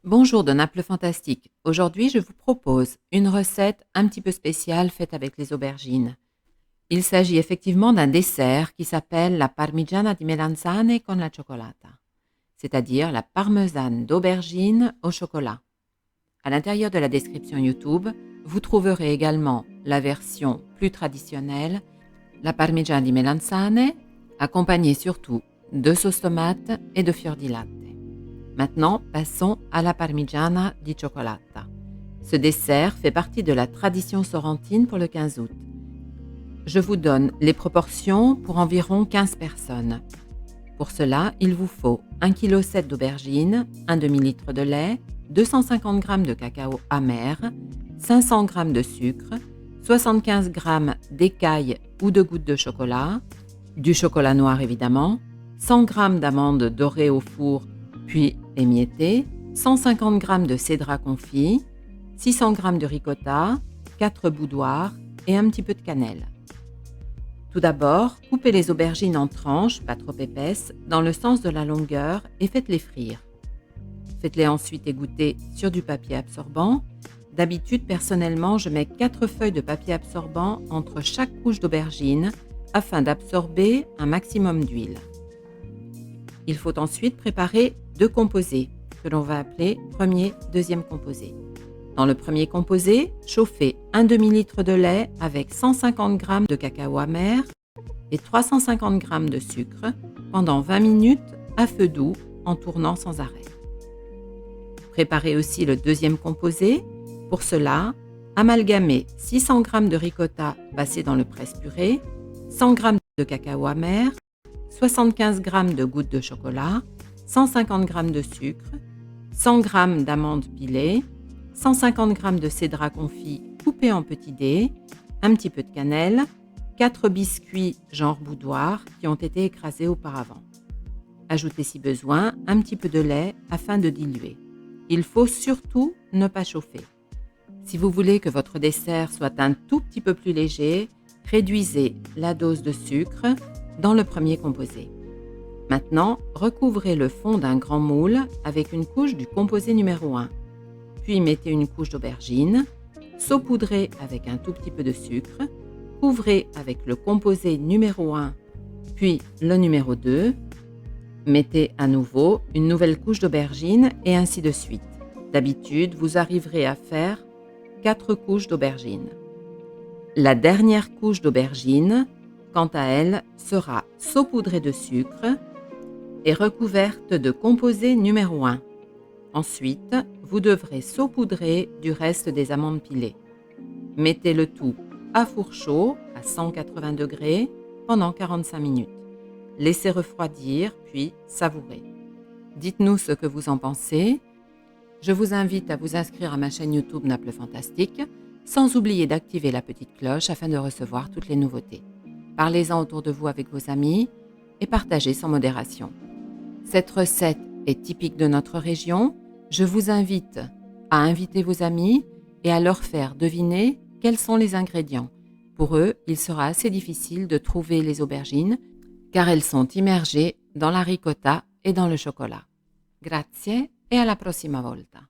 Bonjour de Naples Fantastique. Aujourd'hui, je vous propose une recette un petit peu spéciale faite avec les aubergines. Il s'agit effectivement d'un dessert qui s'appelle la parmigiana di melanzane con la cioccolata, c'est-à-dire la parmesane d'aubergines au chocolat. À l'intérieur de la description YouTube, vous trouverez également la version plus traditionnelle, la parmigiana di melanzane, accompagnée surtout de sauce tomate et de fior di latte. Maintenant, passons à la parmigiana di cioccolata. Ce dessert fait partie de la tradition sorrentine pour le 15 août. Je vous donne les proportions pour environ 15 personnes. Pour cela, il vous faut 1,7 kg d'aubergines, un demi-litre de lait, 250 g de cacao amer, 500 g de sucre, 75 g d'écaille ou de gouttes de chocolat, du chocolat noir évidemment, 100 g d'amandes dorées au four puis émiettées, 150 g de cédra confit, 600 g de ricotta, 4 boudoirs et un petit peu de cannelle. Tout d'abord, coupez les aubergines en tranches, pas trop épaisses, dans le sens de la longueur et faites-les frire. Faites-les ensuite égoutter sur du papier absorbant. D'habitude, personnellement, je mets 4 feuilles de papier absorbant entre chaque couche d'aubergine afin d'absorber un maximum d'huile. Il faut ensuite préparer 2 composés que l'on va appeler premier, deuxième composé. Dans le premier composé, chauffez un demi-litre de lait avec 150 g de cacao amer et 350 g de sucre pendant 20 minutes à feu doux en tournant sans arrêt. Préparez aussi le deuxième composé. Pour cela, amalgamez 600 g de ricotta passé dans le presse-purée, 100 g de cacao amer, 75 g de gouttes de chocolat, 150 g de sucre, 100 g d'amandes pilées, 150 g de cédra confit coupé en petits dés, un petit peu de cannelle, 4 biscuits genre boudoir qui ont été écrasés auparavant. Ajoutez si besoin un petit peu de lait afin de diluer. Il faut surtout ne pas chauffer. Si vous voulez que votre dessert soit un tout petit peu plus léger, réduisez la dose de sucre dans le premier composé. Maintenant, recouvrez le fond d'un grand moule avec une couche du composé numéro 1. Puis mettez une couche d'aubergine, saupoudrez avec un tout petit peu de sucre, couvrez avec le composé numéro 1, puis le numéro 2, mettez à nouveau une nouvelle couche d'aubergine et ainsi de suite. D'habitude, vous arriverez à faire 4 couches d'aubergine. La dernière couche d'aubergine, quant à elle, sera saupoudrée de sucre et recouverte de composé numéro 1. Ensuite, vous devrez saupoudrer du reste des amandes pilées. Mettez le tout à four chaud à 180 degrés pendant 45 minutes. Laissez refroidir, puis savourez. Dites-nous ce que vous en pensez. Je vous invite à vous inscrire à ma chaîne YouTube Naples Fantastique, sans oublier d'activer la petite cloche afin de recevoir toutes les nouveautés. Parlez-en autour de vous avec vos amis et partagez sans modération. Cette recette est typique de notre région. Je vous invite à inviter vos amis et à leur faire deviner quels sont les ingrédients. Pour eux, il sera assez difficile de trouver les aubergines car elles sont immergées dans la ricotta et dans le chocolat. Grazie e alla prossima volta.